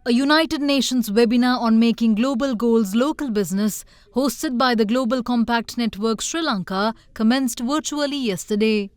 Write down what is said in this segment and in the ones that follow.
A United Nations webinar on making global goals local business, hosted by the Global Compact Network Sri Lanka, commenced virtually yesterday.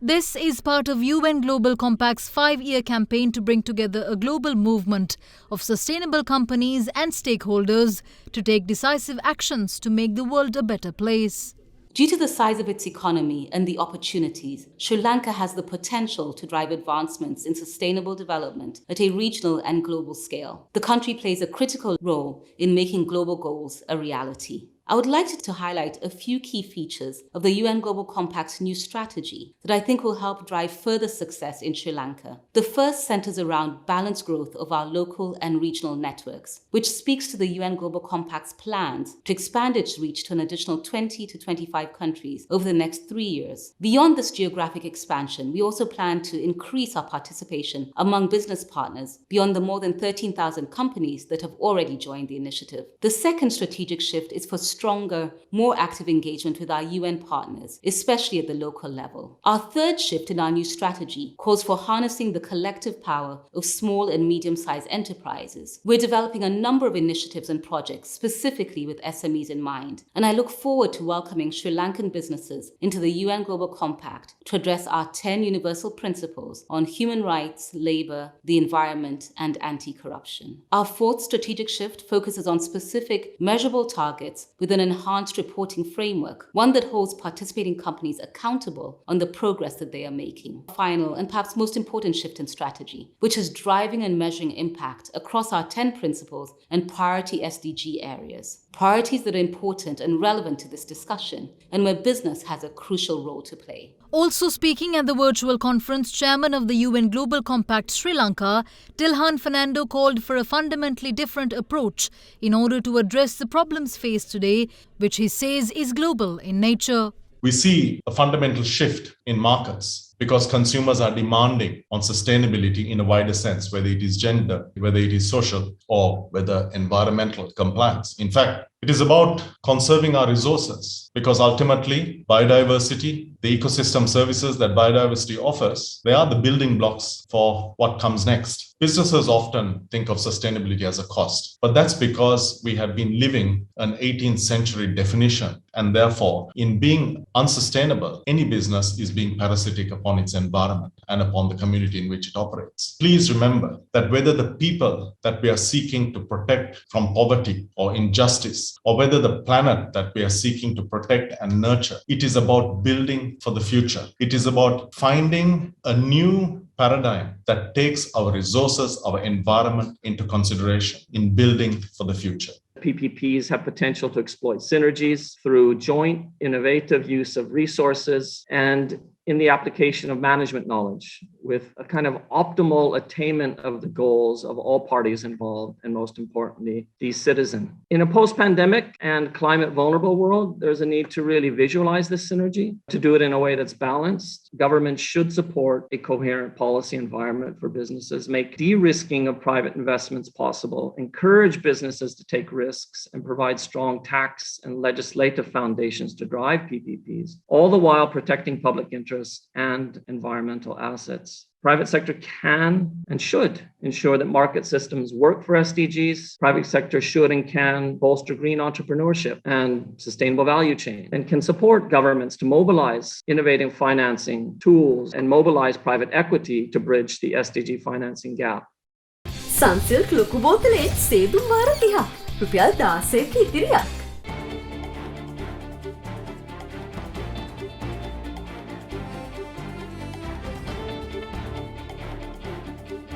This is part of UN Global Compact's 5-year campaign to bring together a global movement of sustainable companies and stakeholders to take decisive actions to make the world a better place. Due to the size of its economy and the opportunities, Sri Lanka has the potential to drive advancements in sustainable development at a regional and global scale. The country plays a critical role in making global goals a reality. I would like to highlight a few key features of the UN Global Compact's new strategy that I think will help drive further success in Sri Lanka. The first centers around balanced growth of our local and regional networks, which speaks to the UN Global Compact's plans to expand its reach to an additional 20 to 25 countries over the next 3 years. Beyond this geographic expansion, we also plan to increase our participation among business partners beyond the more than 13,000 companies that have already joined the initiative. The second strategic shift is for stronger, more active engagement with our UN partners, especially at the local level. Our third shift in our new strategy calls for harnessing the collective power of small and medium-sized enterprises. We're developing a number of initiatives and projects specifically with SMEs in mind, and I look forward to welcoming Sri Lankan businesses into the UN Global Compact to address our 10 universal principles on human rights, labor, the environment, and anti-corruption. Our fourth strategic shift focuses on specific, measurable targets with an enhanced reporting framework, one that holds participating companies accountable on the progress that they are making. Final and perhaps most important shift in strategy, which is driving and measuring impact across our 10 principles and priority SDG areas. Priorities that are important and relevant to this discussion, and where business has a crucial role to play. Also speaking at the virtual conference, Chairman of the UN Global Compact Sri Lanka, Tilhan Fernando, called for a fundamentally different approach in order to address the problems faced today, which he says is global in nature. We see a fundamental shift in markets because consumers are demanding on sustainability in a wider sense, whether it is gender, whether it is social, or whether environmental compliance. In fact, it is about conserving our resources because ultimately biodiversity, the ecosystem services that biodiversity offers, they are the building blocks for what comes next. Businesses often think of sustainability as a cost, but that's because we have been living an 18th century definition, and therefore, in being unsustainable, any business is being parasitic upon its environment and upon the community in which it operates. Please remember that whether the people that we are seeking to protect from poverty or injustice, or whether the planet that we are seeking to protect and nurture, it is about building for the future. It is about finding a new paradigm that takes our resources, our environment into consideration in building for the future. PPPs have potential to exploit synergies through joint innovative use of resources and in the application of management knowledge with a kind of optimal attainment of the goals of all parties involved, and most importantly, the citizen. In a post-pandemic and climate vulnerable world, there's a need to really visualize this synergy, to do it in a way that's balanced. Governments should support a coherent policy environment for businesses, make de-risking of private investments possible, encourage businesses to take risks, and provide strong tax and legislative foundations to drive PPPs, all the while protecting public interest and environmental assets. Private sector can and should ensure that market systems work for SDGs. Private sector should and can bolster green entrepreneurship and sustainable value chain, and can support governments to mobilize innovative financing tools and mobilize private equity to bridge the SDG financing gap. Sunsilk ලොකු බෝතලේ සේදුම් වාර 30. රුපියල් 16ක ඉතිරියක්.